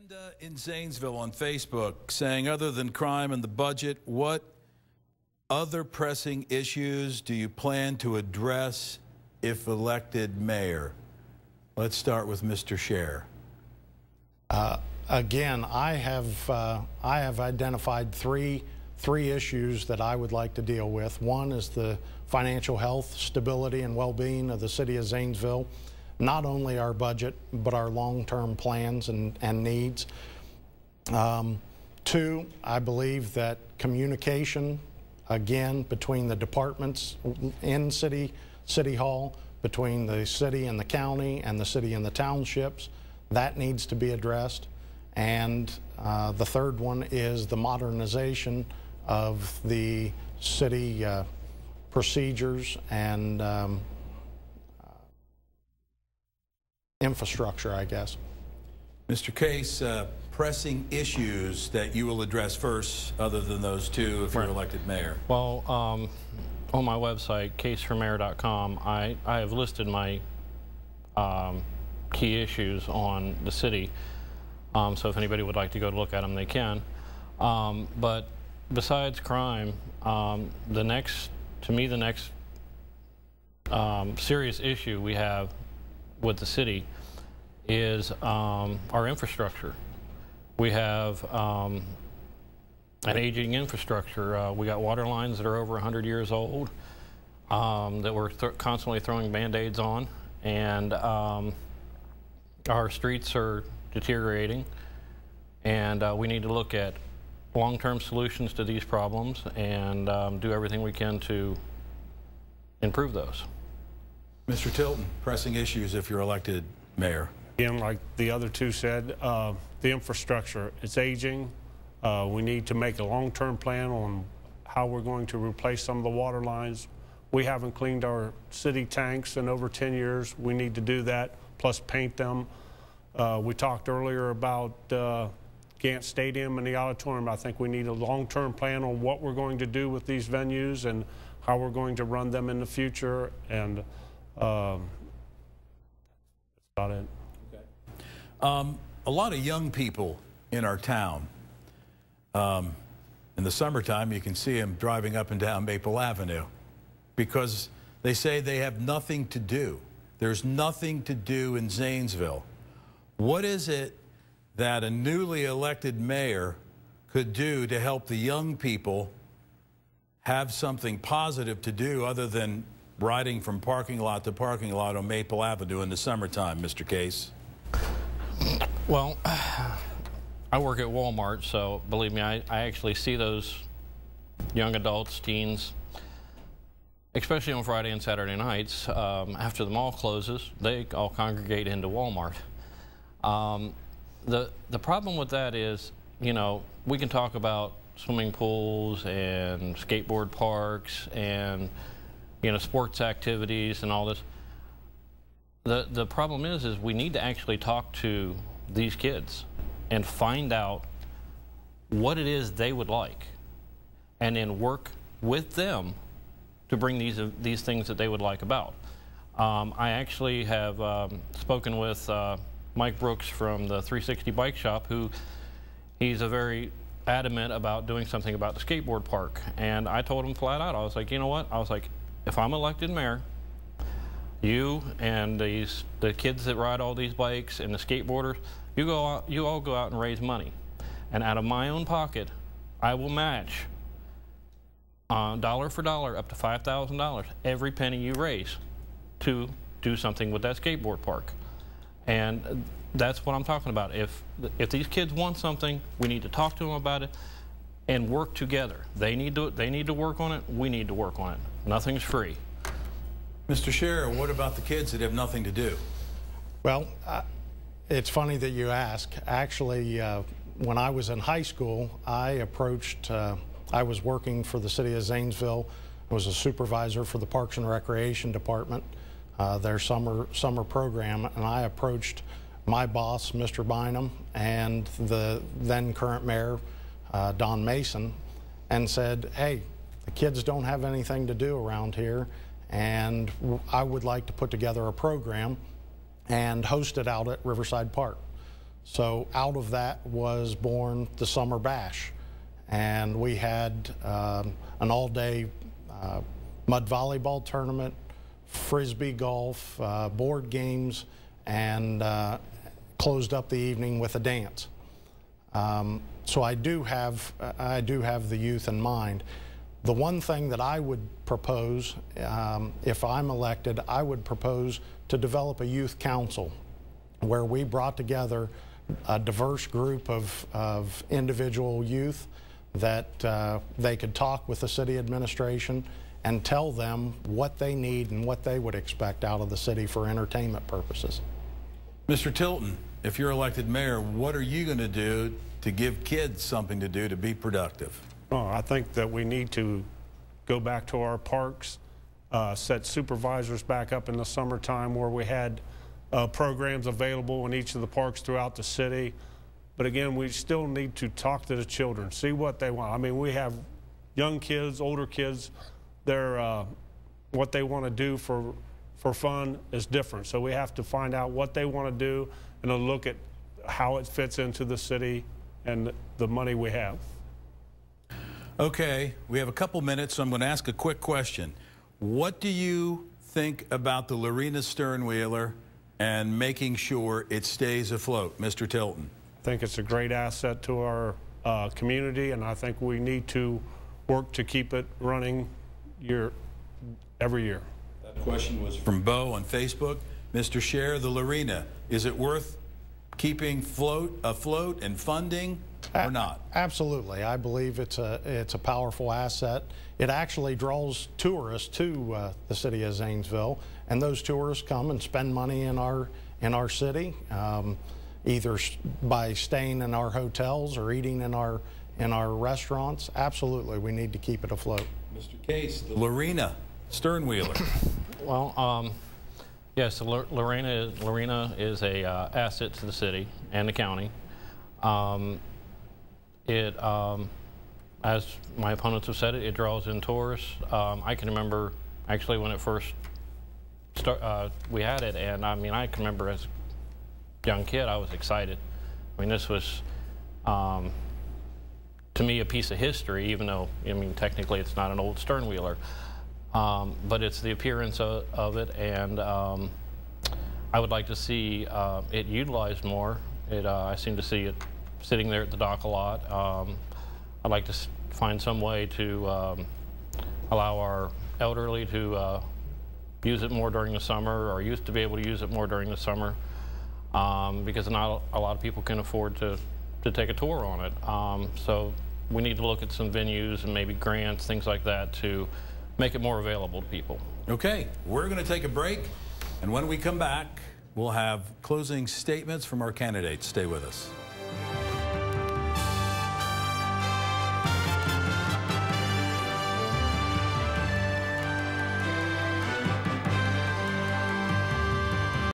Amanda in Zanesville on Facebook saying, other than crime and the budget, what other pressing issues do you plan to address if elected mayor? Let's start with Mr. Scher. Again, I have identified three issues that I would like to deal with. One is the financial health, stability, and well-being of the city of Zanesville. Not only our budget, but our long-term plans and needs. Two, I believe that communication, again, between the departments in City Hall, between the city and the county, and the city and the townships, that needs to be addressed. And the third one is the modernization of the city procedures and infrastructure, I guess. Mr. Case, pressing issues that you will address first, other than those two, if you're elected mayor. Well, on my website, caseformayor.com, I have listed my key issues on the city. So if anybody would like to go to look at them, they can. But besides crime, the next serious issue we have with the city is our infrastructure. We have an aging infrastructure. We got water lines that are over 100 years old that we're constantly throwing Band-Aids on, and our streets are deteriorating, and we need to look at long-term solutions to these problems and do everything we can to improve those. Mr. Tilton, pressing issues if you're elected mayor. Again, like the other two said, the infrastructure, it's aging. We need to make a long-term plan on how we're going to replace some of the water lines. We haven't cleaned our city tanks in over 10 years. We need to do that, plus paint them. We talked earlier about Gant Stadium and the auditorium. I think we need a long-term plan on what we're going to do with these venues and how we're going to run them in the future, and that's about it. Okay. A lot of young people in our town. In the summertime, you can see them driving up and down Maple Avenue because they say they have nothing to do. There's nothing to do in Zanesville. What is it that a newly elected mayor could do to help the young people have something positive to do other than riding from parking lot to parking lot on Maple Avenue in the summertime, Mr. Case? Well, I work at Walmart, so believe me, I actually see those young adults, teens, especially on Friday and Saturday nights. After the mall closes, they all congregate into Walmart. The problem with that is, you know, we can talk about swimming pools and skateboard parks and, you know, sports activities and all this. The problem is we need to actually talk to these kids and find out what it is they would like, and then work with them to bring these things that they would like about. I actually have spoken with Mike Brooks from the 360 Bike Shop, who he's a very adamant about doing something about the skateboard park. And I told him flat out, I was like, you know what? I was like, if I'm elected mayor, you and the kids that ride all these bikes and the skateboarders, you all go out and raise money. And out of my own pocket, I will match dollar for dollar up to $5,000 every penny you raise to do something with that skateboard park. And that's what I'm talking about. If these kids want something, we need to talk to them about it and work together. They need to work on it. We need to work on it. Nothing's free. Mr. Scher, what about the kids that have nothing to do? Well, it's funny that you ask. Actually, when I was in high school, I was working for the city of Zanesville. I was a supervisor for the Parks and Recreation Department, their summer program, and I approached my boss, Mr. Bynum, and the then current mayor, Don Mason, and said, hey, the kids don't have anything to do around here, and I would like to put together a program and host it out at Riverside Park. So out of that was born the Summer Bash. And we had an all-day mud volleyball tournament, frisbee golf, board games, and closed up the evening with a dance. So I do have the youth in mind. The one thing that I would propose, if I'm elected, I would propose to develop a youth council where we brought together a diverse group of individual youth that they could talk with the city administration and tell them what they need and what they would expect out of the city for entertainment purposes. Mr. Tilton, if you're elected mayor, what are you going to do to give kids something to do to be productive? Oh, I think that we need to go back to our parks, set supervisors back up in the summertime where we had programs available in each of the parks throughout the city. But again, we still need to talk to the children, see what they want. I mean, we have young kids, older kids. What they want to do for fun is different. So we have to find out what they want to do and then look at how it fits into the city and the money we have. Okay, we have a couple minutes, so I'm going to ask a quick question. What do you think about the Lorena Sternwheeler and making sure it stays afloat, Mr. Tilton? I think it's a great asset to our community, and I think we need to work to keep it running every year. That question was from Bo on Facebook. Mr. Scher, the Lorena, is it worth keeping afloat and funding or not? Absolutely. I believe it's a powerful asset. It actually draws tourists to the city of Zanesville, and those tourists come and spend money in our city, either by staying in our hotels or eating in our restaurants. Absolutely, we need to keep it afloat. Mr. Case, the Lorena Sternwheeler. Well, yes, Lorena is a asset to the city and the county. As my opponents have said, it draws in tourists. I can remember actually when it first we had it, and I mean, I can remember as a young kid, I was excited. I mean, this was to me a piece of history, even though, I mean, technically it's not an old Sternwheeler, but it's the appearance of it, and I would like to see it utilized more. I seem to see it sitting there at the dock a lot. I'd like to find some way to allow our elderly to use it more during the summer, or used to be able to use it more during the summer, because not a lot of people can afford to take a tour on it. So we need to look at some venues and maybe grants, things like that, to make it more available to people. Okay, we're going to take a break, and when we come back, we'll have closing statements from our candidates. Stay with us.